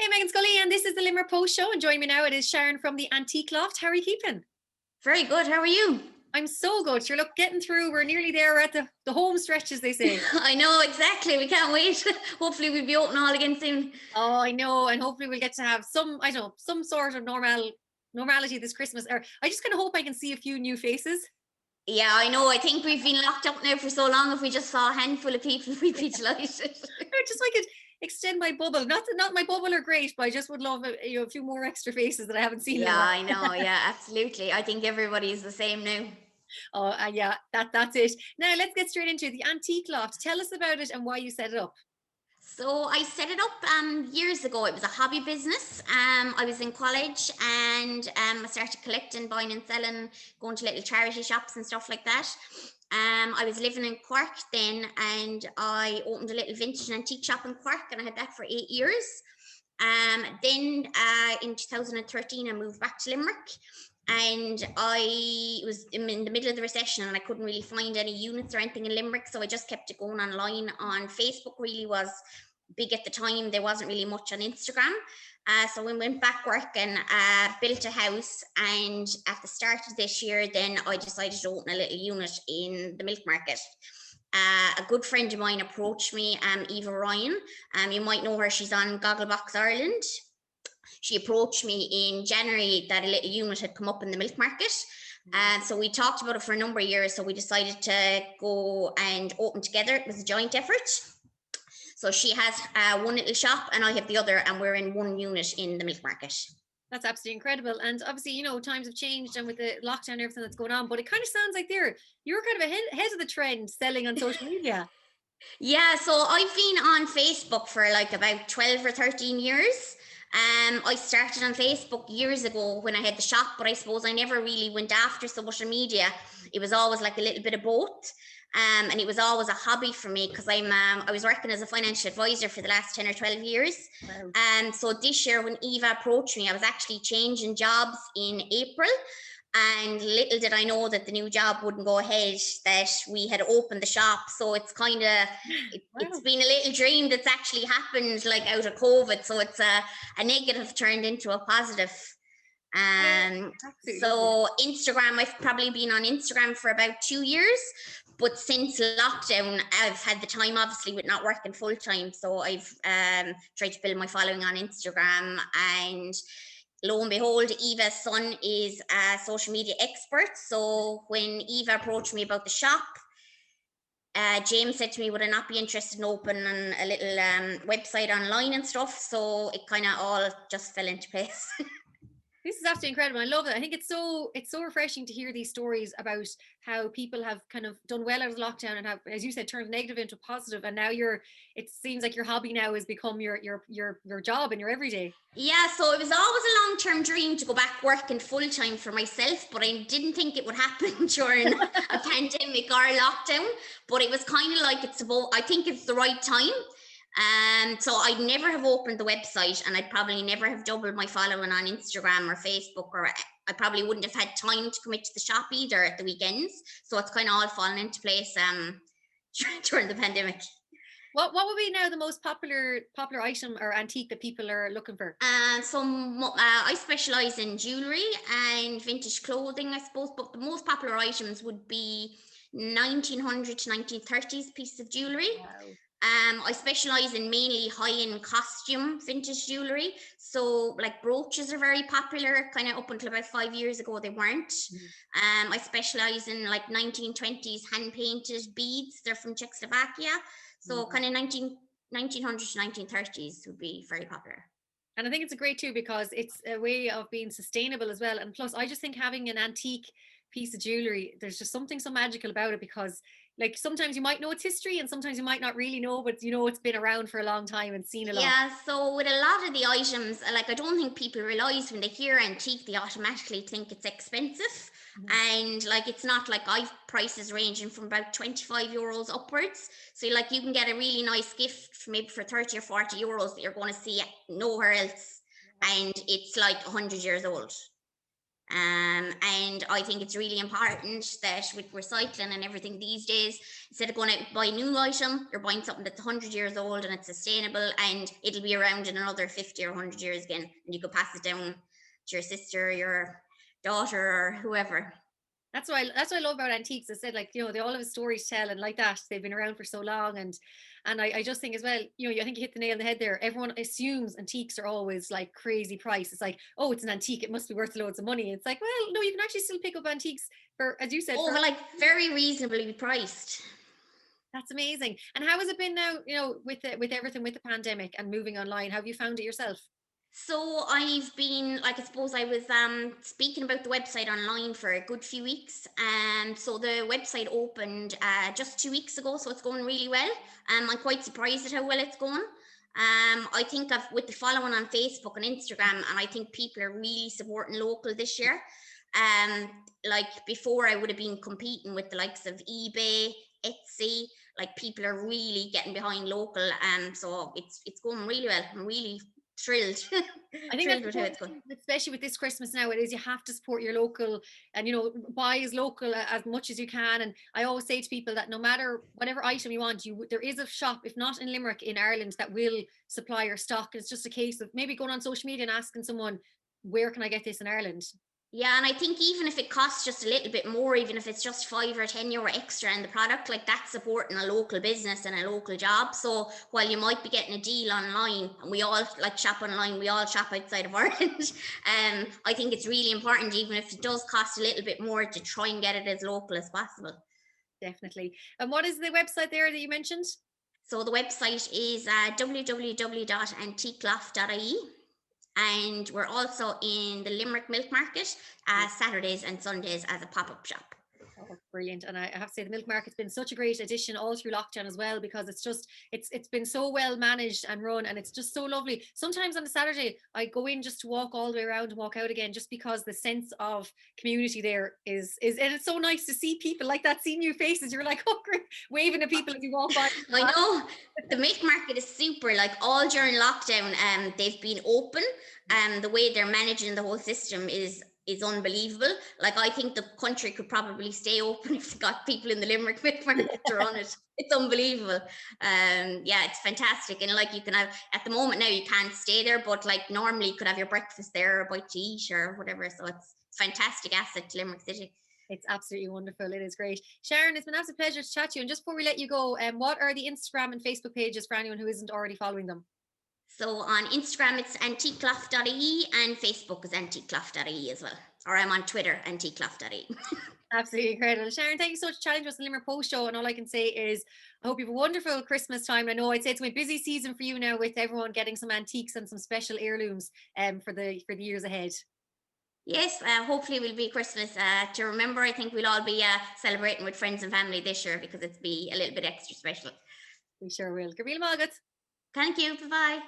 Hey, Meghann Scully, and this is the Limerick Post Show. And joining me now, it is Sharon from the Antique Loft. How are you keeping? Very good. How are you? I'm so good. Sure, look, getting through. We're nearly there. We're at the home stretch, as they say. I know, exactly. We can't wait. Hopefully we'll be open all again soon. Oh, I know. And hopefully we'll get to have some sort of normality this Christmas. Or I just kind of hope I can see a few new faces. Yeah, I know. I think we've been locked up now for so long. If we just saw a handful of people, we'd be delighted. Just so I could extend my bubble. Not my bubble are great, but I just would love a few more extra faces that I haven't seen in a Yeah, while. I know. Yeah, absolutely. I think everybody's the same now. Oh, yeah, that's it. Now let's get straight into the Antique Loft. Tell us about it and why you set it up. So I set it up years ago. It was a hobby business. I was in college and I started collecting, buying and selling, going to little charity shops and stuff like that. I was living in Cork then, and I opened a little vintage and antique shop in Cork, and I had that for 8 years. Then in 2013, I moved back to Limerick, and I was in the middle of the recession and I couldn't really find any units or anything in Limerick, so I just kept it going online. On Facebook really was big at the time. There wasn't really much on Instagram. So we went back work and built a house, and at the start of this year then I decided to open a little unit in the Milk Market. A good friend of mine approached me, Eva Ryan. You might know her, she's on Gogglebox Ireland. She approached me in January that a little unit had come up in the Milk Market. So we talked about it for a number of years. So we decided to go and open together. It was a joint effort. So she has one little shop and I have the other, and we're in one unit in the Milk Market. That's absolutely incredible. And obviously, times have changed and with the lockdown and everything that's going on, but it kind of sounds like you're kind of ahead of the trend selling on social media. Yeah, so I've been on Facebook for like about 12 or 13 years. I started on Facebook years ago when I had the shop, but I suppose I never really went after social media. It was always like a little bit of both. And it was always a hobby for me because I was working as a financial advisor for the last 10 or 12 years. Wow. So this year when Eva approached me, I was actually changing jobs in April. And little did I know that the new job wouldn't go ahead, that we had opened the shop. So it's kind of, it's been a little dream that's actually happened, like out of COVID. So it's a negative turned into a positive. So Instagram, I've probably been on Instagram for about 2 years, but since lockdown, I've had the time, obviously, with not working full time. So I've tried to build my following on Instagram, and lo and behold, Eva's son is a social media expert. So when Eva approached me about the shop, James said to me, would I not be interested in opening a little website online and stuff? So it kind of all just fell into place. This is absolutely incredible. I love it. I think it's so refreshing to hear these stories about how people have kind of done well out of lockdown and how, as you said, turned negative into positive. And now it seems like your hobby now has become your job and your everyday. Yeah, so it was always a long-term dream to go back working full-time for myself, but I didn't think it would happen during a pandemic or a lockdown. But it was kind of like I think it's the right time. So I'd never have opened the website, and I'd probably never have doubled my following on Instagram or Facebook, or I probably wouldn't have had time to commit to the shop either at the weekends. So it's kind of all fallen into place during the pandemic. What would be now the most popular item or antique that people are looking for? I specialize in jewelry and vintage clothing, I suppose, but the most popular items would be 1900 to 1930s pieces of jewelry. Wow. I specialize in mainly high-end costume vintage jewelry. So like brooches are very popular, kind of up until about 5 years ago, they weren't. I specialize in like 1920s hand-painted beads. They're from Czechoslovakia. So kind of 1900 to 1930s would be very popular. And I think it's great too, because it's a way of being sustainable as well. And plus, I just think having an antique piece of jewelry, there's just something so magical about it, because like sometimes you might know its history and sometimes you might not really know, but it's been around for a long time and seen a lot. Yeah, so with a lot of the items, like I don't think people realize when they hear antique, they automatically think it's expensive. And like it's not. Like I've prices ranging from about 25 euros upwards. So like you can get a really nice gift maybe for 30 or 40 euros that you're going to see nowhere else. And it's like 100 years old. And I think it's really important that with recycling and everything these days, instead of going out and buying a new item, you're buying something that's 100 years old and it's sustainable and it'll be around in another 50 or 100 years again. And you could pass it down to your sister, your daughter, or whoever. That's what I love about antiques. I said, like, you know, they all have a story to tell, and like that, they've been around for so long. And I just think as well, you know, I think you hit the nail on the head there. Everyone assumes antiques are always like crazy price. It's like, oh, it's an antique, it must be worth loads of money. It's like, well, no, you can actually still pick up antiques for, as you said, Oh, for, like very reasonably priced. that's amazing. And how has it been now, you know, with everything with the pandemic and moving online? How have you found it yourself? So I've been, like, I suppose I was speaking about the website online for a good few weeks. So the website opened just 2 weeks ago, so it's going really well. I'm quite surprised at how well it's going. I think I've with the following on Facebook and Instagram, and I think people are really supporting local this year. Like before, I would have been competing with the likes of eBay, Etsy. Like people are really getting behind local. So it's going really well. I'm really thrilled. I think Thrilled that's with how important, it's going. especially with this Christmas now. It is, you have to support your local, and you know, buy as local as much as you can. And I always say to people that no matter whatever item you want, there is a shop, if not in Limerick, in Ireland, that will supply your stock. It's just a case of maybe going on social media and asking someone, where can I get this in Ireland? Yeah, and I think even if it costs just a little bit more, even if it's just 5 or 10 euro extra in the product, like that's supporting a local business and a local job. So while you might be getting a deal online, and we all like shop online, we all shop outside of Ireland. I think it's really important, even if it does cost a little bit more, to try and get it as local as possible. Definitely. And what is the website there that you mentioned? So the website is www.antiqueloft.ie. And we're also in the Limerick Milk Market Saturdays and Sundays as a pop-up shop. Oh, brilliant. And I have to say the milk market's been such a great addition all through lockdown as well, because it's been so well managed and run, and it's just so lovely. Sometimes on a Saturday I go in just to walk all the way around and walk out again, just because the sense of community there is and it's so nice to see people like that, see new faces. You're like, oh great, waving at people as you walk by. I know the milk market is super, like all during lockdown, they've been open, and the way they're managing the whole system is unbelievable. Like I think the country could probably stay open if they got people in the Limerick milk market to run it. It's unbelievable. Yeah, it's fantastic. And like you can have, at the moment now you can't stay there, but like normally you could have your breakfast there, or a bite to eat or whatever. So it's fantastic asset to Limerick City. It's absolutely wonderful. It is great. Sharon, it's been an absolute pleasure to chat to you. And just before we let you go, what are the Instagram and Facebook pages for anyone who isn't already following them? So on Instagram, it's antiqueloft.ie, and Facebook is antiqueloft.ie as well. Or I'm on Twitter, antiqueloft.ie. Absolutely incredible. Sharon, thank you so much for chatting to us on the Limerick Post Show. And all I can say is I hope you have a wonderful Christmas time. I know I'd say it's my busy season for you now, with everyone getting some antiques and some special heirlooms for the years ahead. Yes, hopefully it will be Christmas to remember. I think we'll all be celebrating with friends and family this year, because it's be a little bit extra special. We sure will. Gabriel Margaret. Thank you. Bye-bye.